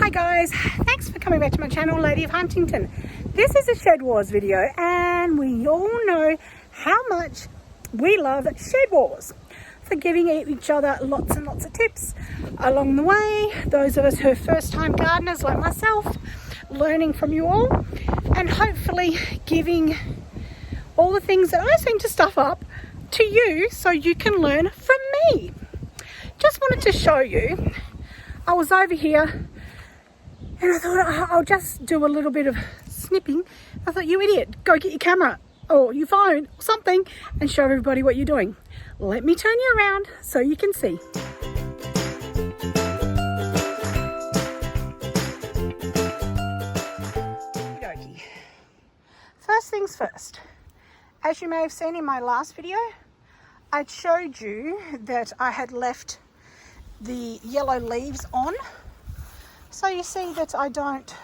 Hi guys, thanks for coming back to my channel, Lady of Huntington. This is a Shed Wars video, and we all know how much we love Shed Wars, for giving each other lots and lots of tips along the way. Those of us who are first time gardeners like myself, learning from you all, and hopefully giving all the things that I seem to stuff up to you so you can learn from me. Just wanted to show you, I was over here and I thought I'll just do a little bit of snipping. I thought, you idiot, go get your camera or your phone or something and show everybody what you're doing. Let me turn you around so you can see. Okey-dokey. First things first, as you may have seen in my last video, I showed you that I had left the yellow leaves on. So you see that I don't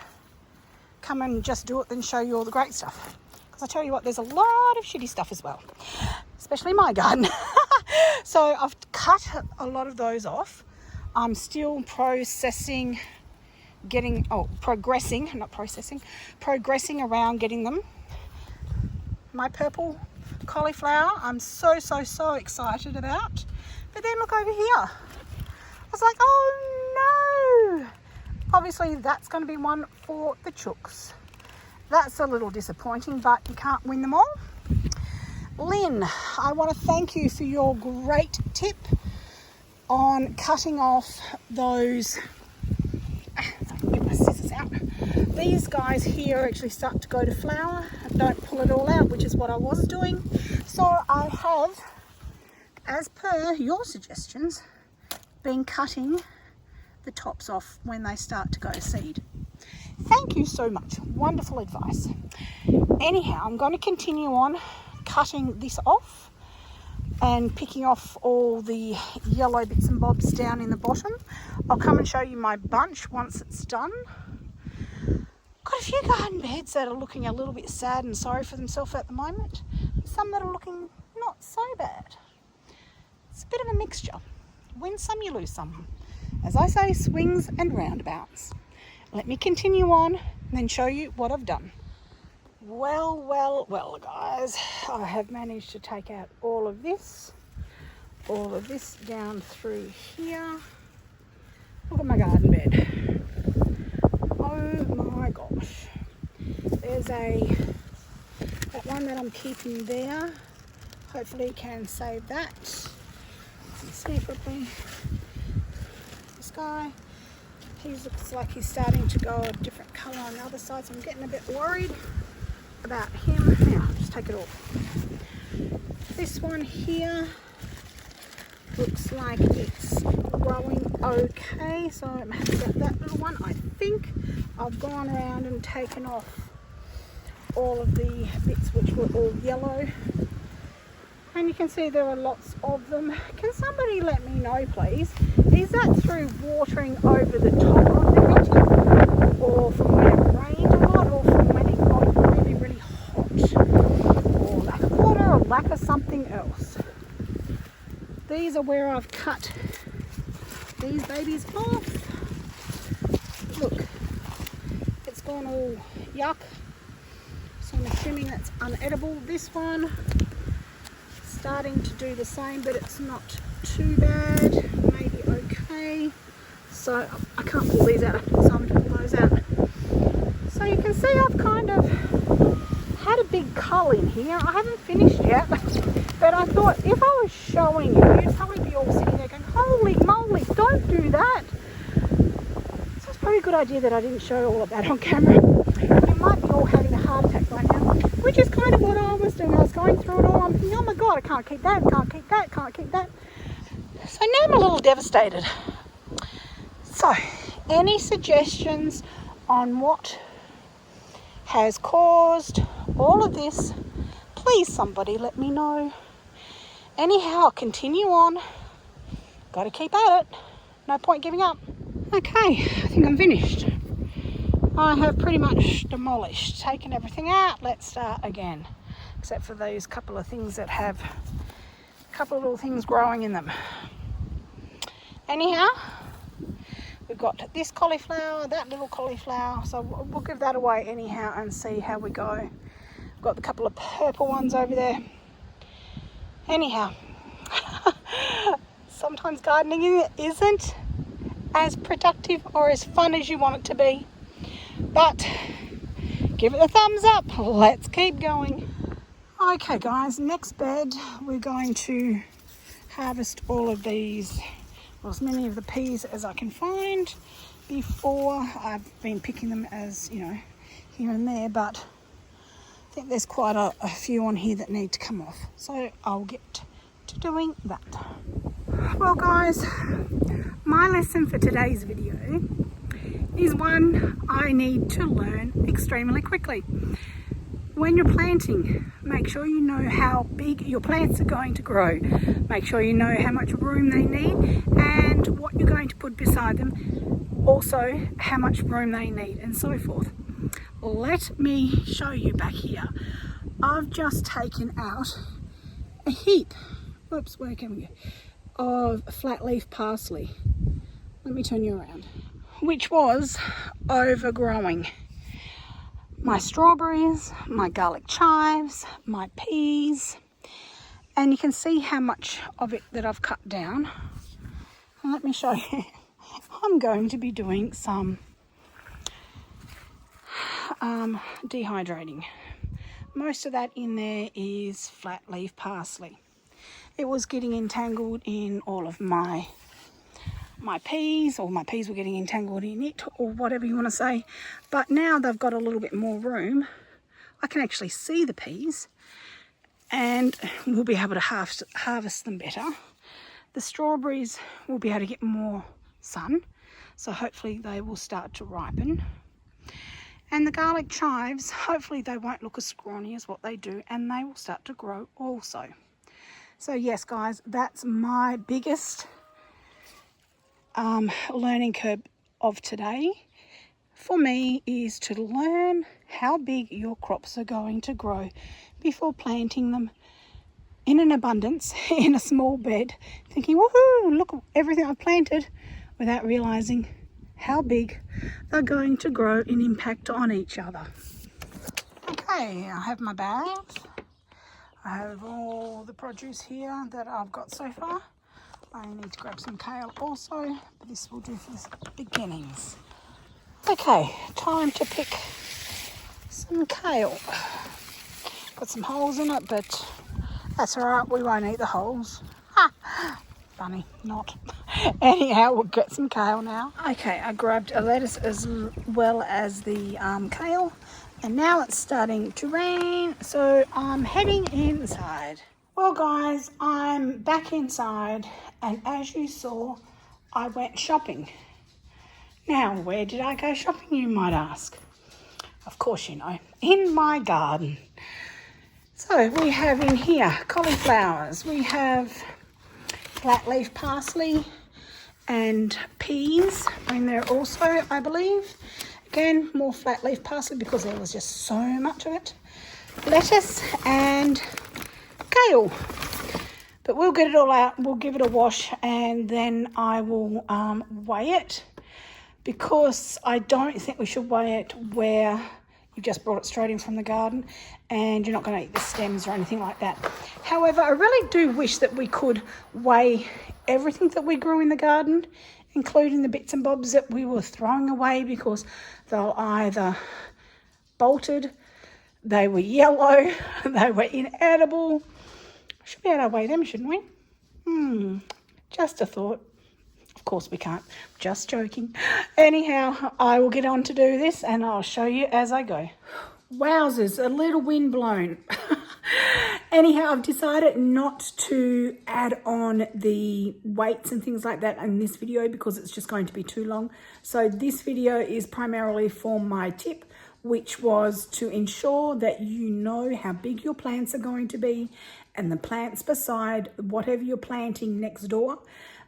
come and just do it then show you all the great stuff. Because I tell you what, there's a lot of shitty stuff as well, especially my garden. So I've cut a lot of those off. I'm still progressing around getting them. My purple cauliflower, I'm so excited about. But then look over here. I was like, oh no! Obviously that's going to be one for the chooks. That's a little disappointing, but you can't win them all. Lynn, I want to thank you for your great tip on cutting off those, get my scissors out. These guys here actually start to go to flower. Don't pull it all out, which is what I was doing. So I have, as per your suggestions, been cutting the tops off when they start to go to seed. Thank you so much. Wonderful advice. Anyhow, I'm going to continue on cutting this off and picking off all the yellow bits and bobs down in the bottom. I'll come and show you my bunch once it's done. Got a few garden beds that are looking a little bit sad and sorry for themselves at the moment. Some that are looking not so bad. It's a bit of a mixture. Win some, you lose some. As I say, swings and roundabouts. Let me continue on and then show you what I've done. Well, guys, I have managed to take out all of this down through here. Look at my garden bed. Oh my gosh. There's that one that I'm keeping there. Hopefully you can save that. Let's see properly. This guy, he looks like he's starting to go a different colour on the other side, so I'm getting a bit worried about him. Now, just take it off. This one here looks like it's growing okay, so I'm happy about that little one. I think I've gone around and taken off all of the bits which were all yellow. And you can see there are lots of them. Can somebody let me know, please? Is that through watering over the top of the heating, or from when it rained a lot, or from when it got really, really hot, or lack of water, or lack of something else? These are where I've cut these babies off. Look, it's gone all yuck. So I'm assuming that's unedible. This one, starting to do the same, but it's not too bad, maybe okay. So I can't pull these out, I have to pull some to pull those out. So you can see I've kind of had a big cull in here. I haven't finished yet, but I thought if I was showing you, you'd probably be all sitting there going, holy moly, don't do that. So it's probably a good idea that I didn't show all of that on camera. You might be all having a heart attack by now, which is kind of what I was doing. I was going through it all. I'm thinking, oh my God, I can't keep that, can't keep that, can't keep that. So now I'm a little devastated. So, any suggestions on what has caused all of this, please somebody let me know. Anyhow, I'll continue on. Got to keep at it. No point giving up. Okay, I think I'm finished. I have pretty much demolished, taken everything out. Let's start again, except for those couple of things that have a couple of little things growing in them. Anyhow, We've got this cauliflower, that little cauliflower, so we'll give that away anyhow and see how we go. We've got a couple of purple ones over there. Anyhow, sometimes gardening isn't as productive or as fun as you want it to be, but give it a thumbs up. Let's keep going. Okay guys, next bed we're going to harvest all of these, well, as many of the peas as I can find. Before I've been picking them as, you know, here and there, but I think there's quite a few on here that need to come off, so I'll get to doing that. Well guys, my lesson for today's video is one I need to learn extremely quickly. When you're planting, make sure you know how big your plants are going to grow. Make sure you know how much room they need and what you're going to put beside them. Also, how much room they need and so forth. Let me show you back here. I've just taken out a heap, whoops, where can we go, of flat leaf parsley. Let me turn you around. Which was overgrowing my strawberries, my garlic chives, my peas, and you can see how much of it that I've cut down. And let me show you. I'm going to be doing some dehydrating. Most of that in there is flat leaf parsley. It was getting entangled in all of my peas, or my peas were getting entangled in it, or whatever you want to say. But now they've got a little bit more room, I can actually see the peas and we'll be able to harvest them better. The strawberries will be able to get more sun, so hopefully they will start to ripen. And the garlic chives, hopefully they won't look as scrawny as what they do, and they will start to grow also. So yes guys, that's my biggest learning curve of today for me, is to learn how big your crops are going to grow before planting them in an abundance in a small bed, thinking, woohoo, look at everything I've planted, without realizing how big they're going to grow and impact on each other. Okay, I have my bags. I have all the produce here that I've got so far. I need to grab some kale also, but this will do for the beginnings. Okay, time to pick some kale. Got some holes in it, but that's alright, we won't eat the holes. Funny, not. Anyhow, we'll get some kale now. Okay, I grabbed a lettuce as well as the kale, and now it's starting to rain, so I'm heading inside. Well guys, I'm back inside, and as you saw, I went shopping. Now, where did I go shopping, you might ask? Of course you know, in my garden. So we have in here cauliflowers, we have flat leaf parsley and peas in there also, I believe. Again, more flat leaf parsley because there was just so much of it. Lettuce and kale. But we'll get it all out, we'll give it a wash, and then I will weigh it, because I don't think we should weigh it where you just brought it straight in from the garden and you're not going to eat the stems or anything like that. However, I really do wish that we could weigh everything that we grew in the garden, including the bits and bobs that we were throwing away because they'll either bolted, they were yellow, they were inedible. Should be able to weigh them, shouldn't we? Just a thought. Of course we can't, just joking. Anyhow, I will get on to do this and I'll show you as I go. Wowzers, a little wind blown. Anyhow, I've decided not to add on the weights and things like that in this video because it's just going to be too long. So this video is primarily for my tip, which was to ensure that you know how big your plants are going to be, and the plants beside whatever you're planting next door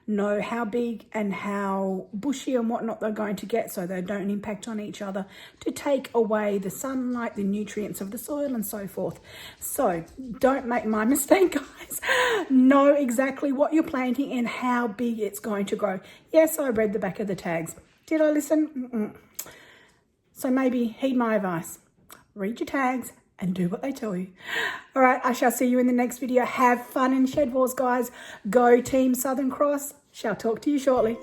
know how big and how bushy and whatnot they're going to get, so they don't impact on each other, to take away the sunlight, the nutrients of the soil and so forth. So don't make my mistake, guys. Know exactly what you're planting and how big it's going to grow. Yes, I read the back of the tags. Did I listen? So maybe heed my advice. Read your tags and do what they tell you. All right, I shall see you in the next video. Have fun in Shed Wars, guys. Go Team Southern Cross. Shall talk to you shortly.